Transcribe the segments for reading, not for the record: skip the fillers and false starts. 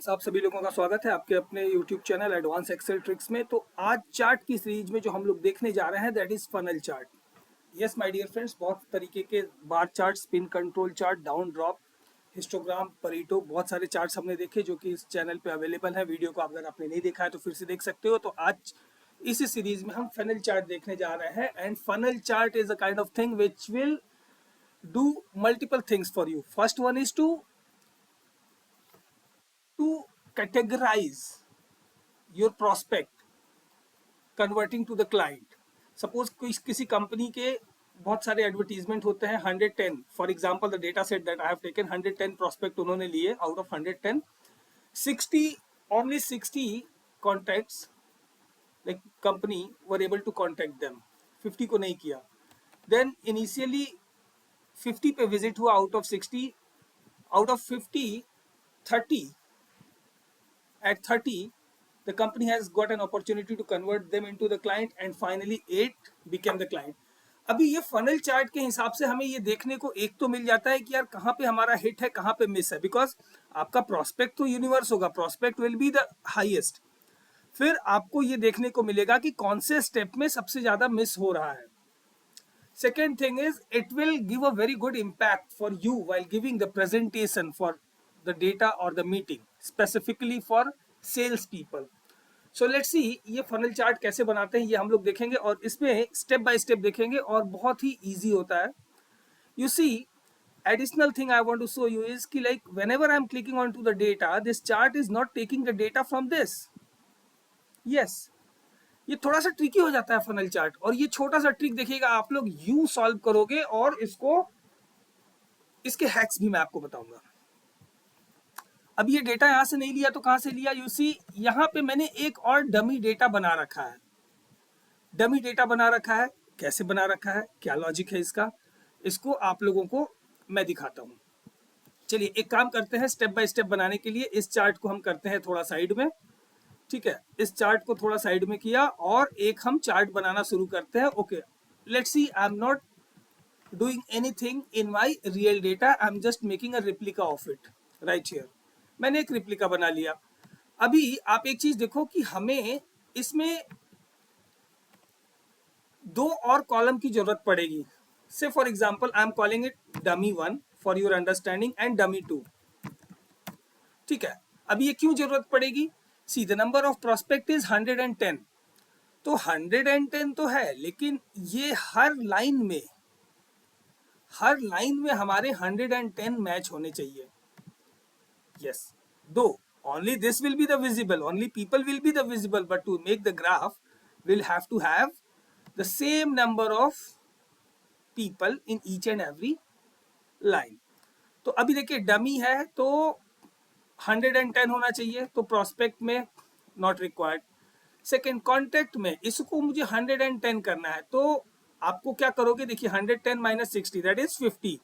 Friends, आप सभी लोगों का स्वागत है आपके अपने YouTube channel advance excel tricks में। तो आज चार्ट की सीरीज में जो हम लोग देखने जा रहे हैं that is funnel chart. Yes my dear friends, बहुत तरीके के bar chart, spin control chart, down drop, histogram, Pareto, बहुत सारे चार्ट्स हमने देखे जो कि इस चैनल पे अवेलेबल है। वीडियो को अगर आपने नहीं देखा है तो फिर से देख सकते हो। तो आज इसी सीरीज में हम फनल चार्ट देखने जा रहे हैं and funnel chart is a kind of thing which will do multiple things for you. First one is to categorize your prospect converting to the client. Suppose किसी कंपनी के बहुत सारे एडवर्टीजमेंट होते हैं, 110 for example the data set that I have taken, 110 prospect उन्होंने लिए। Out of 110, 60 only 60 contacts like company were able to contact them, 50 को नहीं किया। देन इनिशियली 50 पे विजिट हुआ out of 60, out of 50 30, at 30 the company has got an opportunity to convert them into the client and finally 8 became the client. अभी ये funnel chart के हिसाब से हमें ये देखने को एक तो मिल जाता है कि यार कहाँ पे हमारा हिट है, कहाँ पे मिस है, बिकॉज आपका प्रोस्पेक्ट तो यूनिवर्स होगा, prospect will be the highest. फिर आपको ये देखने को मिलेगा कि कौन से स्टेप में सबसे ज्यादा मिस हो रहा है। Second thing is it will give a very good impact for you while giving the presentation for the data or the meeting, specifically for sales people. So let's see ये funnel chart कैसे बनाते हैं, ये हम लोग देखेंगे और इसमें स्टेप बाय स्टेप देखेंगे और बहुत ही easy होता है। You see, additional thing I want to show you is कि like whenever I'm clicking onto the data, this chart is not taking the data from this. Yes, ये थोड़ा सा tricky हो जाता है फनल चार्ट। और ये छोटा सा ट्रिक देखिएगा, आप लोग यूं सॉल्व करोगे और इसके हैक्स भी मैं आपको बताऊंगा। अब ये डेटा यहां से नहीं लिया तो कहां से लिया? यू सी, यहां पे मैंने एक और डमी डेटा बना रखा है। डमी डेटा बना रखा है, कैसे बना रखा है, क्या लॉजिक है इसका, इसको आप लोगों को मैं दिखाता हूं। चलिए एक काम करते हैं, स्टेप बाय स्टेप बनाने के लिए इस चार्ट को हम करते हैं थोड़ा साइड में। ठीक है, इस चार्ट को थोड़ा साइड में किया और एक हम चार्ट बनाना शुरू करते हैं। Okay, let's see, I am not doing anything in my real data, I am just making a replica of it right here. मैंने एक रिप्लिका बना लिया। अभी आप एक चीज देखो कि हमें इसमें दो और कॉलम की जरूरत पड़ेगी। Say for example I am calling it dummy 1 for your understanding and dummy 2। ठीक है, अभी ये क्यों जरूरत पड़ेगी? See, the number of prospect is 110। तो 110 तो है, लेकिन ये हर लाइन में हमारे 110 मैच होने चाहिए। यस, दो only this will be the visible, only people will be the visible, but to make the graph we'll have to have the same number of people in each and every line. तो अभी देखिए dummy है तो 110 होना चाहिए, तो prospect में not required. Second, contact में इसको मुझे 110 करना है, तो आपको क्या करोगे? देखिए 110 माइनस 60 दैट इज 50।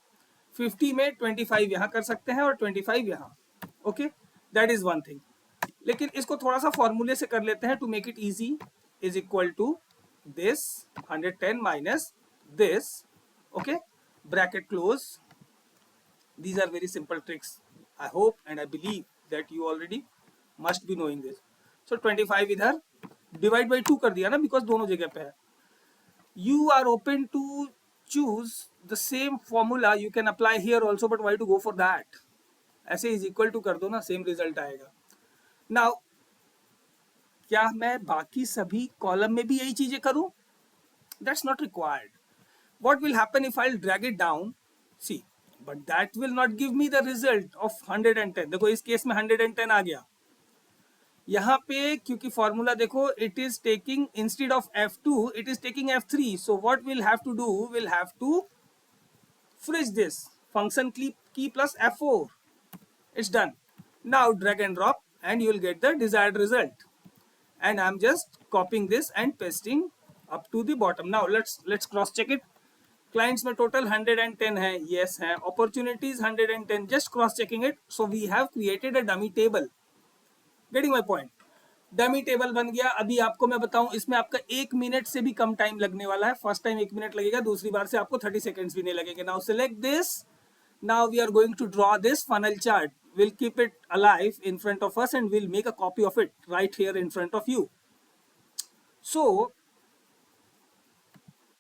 50 में 25 यहाँ कर सकते हैं और 25 यहाँ। Okay, that is one thing. लेकिन इसको थोड़ा सा फॉर्मूले से कर लेते हैं to make it easy. Is equal to this 110 minus this, okay, bracket close. These are very simple tricks. I hope and I believe that you already must be knowing this. So 25 इधर divide by 2 कर दिया ना, because दोनों जगह पे है। You are open to choose the same formula you can apply here also, but why to go for that? ऐसे is equal to कर दो ना, सेम रिजल्ट आएगा। नाउ क्या मैं बाकी सभी कॉलम में भी यही चीजें करूं? That's not required. What will happen if I'll drag it down? See, but that will not give me the result of 110. देखो इस केस में 110 आ गया। यहाँ पे क्योंकि फॉर्मूला देखो, it is taking instead of F2 it is taking F3, so what will have to do, will have to freeze this function की plus F4। It's done. Now drag and drop and you will get the desired result, and I'm just copying this and pasting up to the bottom. Now let's cross check it. Clients में total 110 है, yes है, opportunities 110, just cross checking it. So we have created a dummy table. Getting my point? Dummy table बन गया। अभी आपको मैं बताऊं, इसमें आपका 1 मिनट से भी कम टाइम लगने वाला है। फर्स्ट टाइम 1 मिनट लगेगा, दूसरी बार से आपको 30 सेकेंड्स भी नहीं लगेंगे। Now select this, now we are going to draw this funnel chart. we'll keep it alive in front of us and we'll make a copy of it right here in front of you. So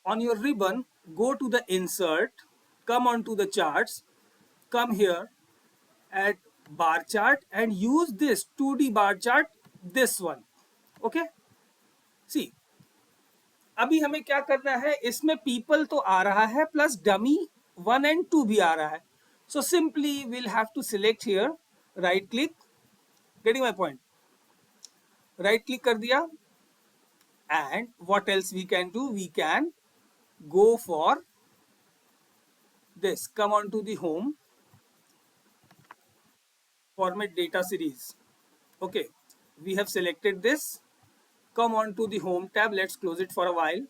on your ribbon, go to the insert, come on to the charts, come here at bar chart and use this 2D bar chart, this one. Okay, see, अभी हमें क्या करना है, इसमें people तो आ रहा है plus dummy 1 and 2 भी आ रहा है. So simply we'll have to select here, right click, getting my point, right click कर दिया, and what else we can do, we can go for this, come on to the home, format data series. Okay, we have selected this, come on to the home tab, let's close it for a while,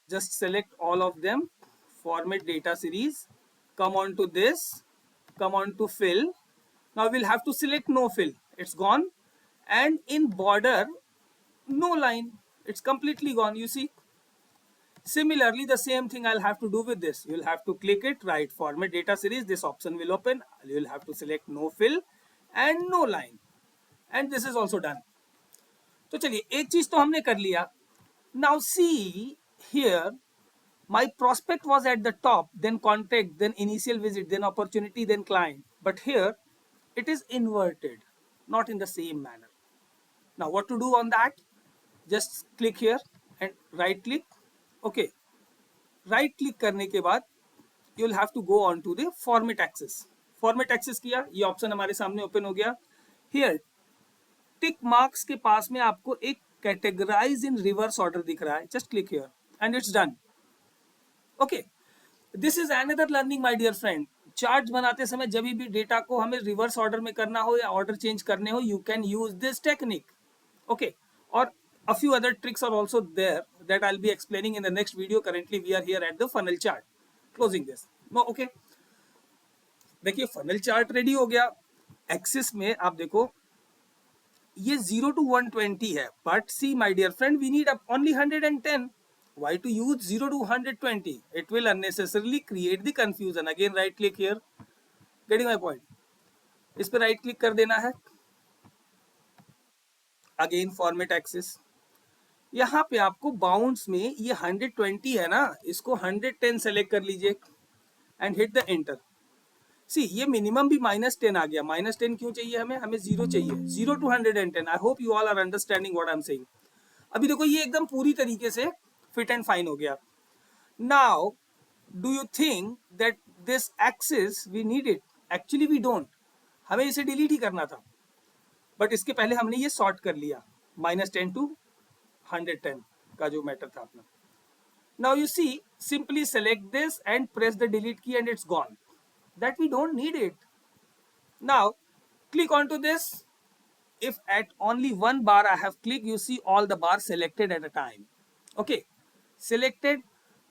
just select all of them, format data series, come on to this, come on to fill. Now we'll have to select no fill, it's gone, and in border no line, it's completely gone, you see. Similarly, the same thing I'll have to do with this. You'll have to click it, right, format data series, this option will open, you'll have to select no fill and no line, and this is also done. तो चलिए एक चीज तो हमने कर लिया. Now see here, my prospect was at the top, then contact, then initial visit, then opportunity, then client. But here it is inverted, not in the same manner. Now what to do on that? Just click here and right click. Okay, right click करने के बाद you'll have to go on to the format axis. Format axis किया, ये option हमारे सामने open हो गया. Here tick marks के पास में आपको एक कैटेगराइज इन रिवर्स ऑर्डर दिख रहा है, just click here and it's done. Okay, this is another learning my dear friend. Chart बनाते समय जब भी डेटा को हमें रिवर्स ऑर्डर में करना हो या ऑर्डर चेंज करने हो, you can use this technique. Okay, और a few other tricks are also there that I'll be explaining in the next video. Currently we are here at the funnel chart. Closing this. No, okay, देखिए funnel chart ready हो गया. Axis में आप देखो ये 0 to 120 है, but see my dear friend, we need only 110. Why to use 0 to 120? It will unnecessarily create the confusion. Again right click here, getting my point. इस पे right click कर देना है. Again format axis. यहाँ पे आपको bounds में ये 120 है ना, इसको 110 सेलेक्ट कर लीजिए एंड हिट द एंटर. सी ये मिनिमम भी -10 आ गया. -10 क्यों चाहिए हमें? हमें 0 चाहिए. 0 to 110. I hope you all are understanding what I am saying. अभी देखो ये एकदम पूरी तरीके से फिट एंड फाइन हो गया. Now do you think that this axis we need it? Actually we don't. हमें इसे डिलीट ही करना था, बट इसके पहले हमने ये सॉर्ट कर लिया. -10 to 110 का जो मैटर था अपना. Now you see, simply select this and press the delete key and it's gone. That we don't need it. Now click onto this. If at only one bar I have clicked, you see all the bars selected at a time. Okay, selected.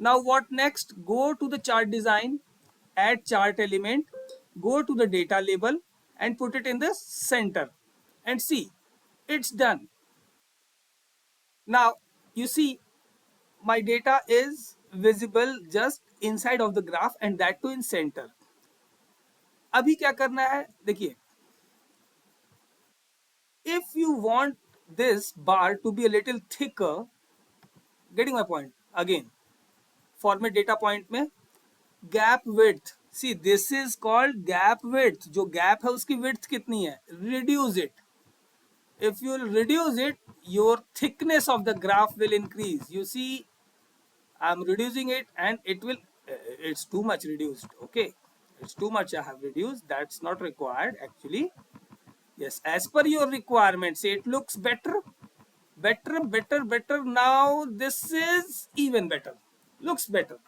Now what next? Go to the chart design, add chart element, go to the data label and put it in the center and see, it's done. Now you see my data is visible just inside of the graph and that too in center. अभी क्या करना है देखिए, if you want this bar to be a little thicker, getting my point, again format data point में gap width, see this is called gap width. जो gap है उसकी width कितनी है? Reduce it. If you reduce it, your thickness of the graph will increase. You see, I'm reducing it and it will, it's too much reduced. Okay, it's too much I have reduced. That's not required actually. Yes, as per your requirements, it looks better. Now this is even better, looks better.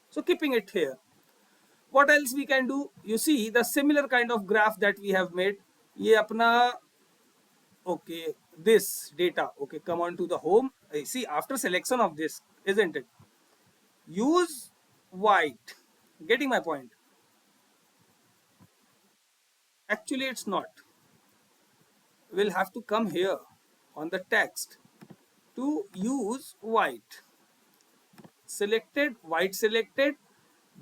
So keeping it here. What else we can do? You see the similar kind of graph that we have made. ये अपना, okay, this data. Okay, come on to the home. See, after selection of this, isn't it? Use white. Getting my point? Actually, it's not. We'll have to come here on the text to use white. Selected, white selected.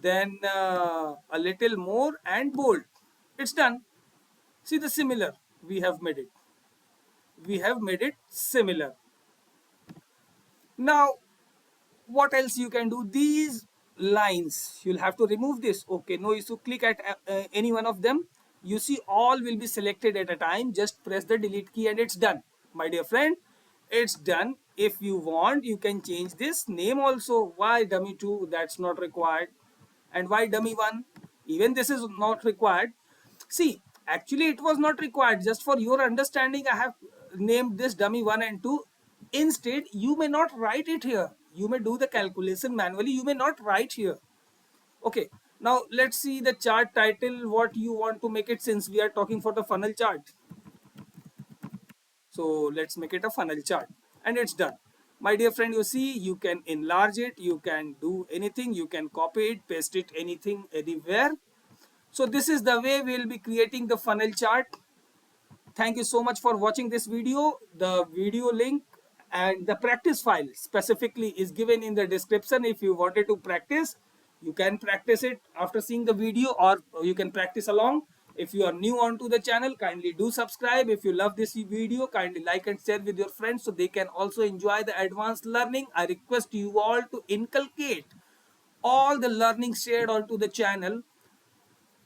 then a little more and bold. It's done. See the similar, we have made it. We have made it similar. Now, what else you can do? These lines, you'll have to remove this. Okay, no issue. Click at any one of them. You see all will be selected at a time. Just press the delete key and it's done. My dear friend, it's done. If you want, you can change this name also. Why dummy2? That's not required. And why dummy1? Even this is not required. See, actually it was not required. Just for your understanding, I have named this dummy1 and 2. Instead, you may not write it here. You may do the calculation manually. You may not write here. Okay. Now let's see the chart title, what you want to make it, since we are talking for the funnel chart. So let's make it a funnel chart and it's done. My dear friend, you see, you can enlarge it, you can do anything, you can copy it, paste it anything, anywhere. So this is the way we will be creating the funnel chart. Thank you so much for watching this video. The video link and the practice file specifically is given in the description. If you wanted to practice, you can practice it after seeing the video, or you can practice along. If you are new onto the channel, kindly do subscribe. If you love this video, kindly like and share with your friends so they can also enjoy the advanced learning. I request you all to inculcate all the learning shared onto the channel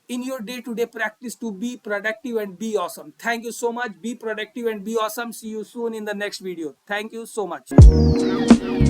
in your day-to-day practice to be productive and be awesome. Thank you so much. Be productive and be awesome. See you soon in the next video. Thank you so much.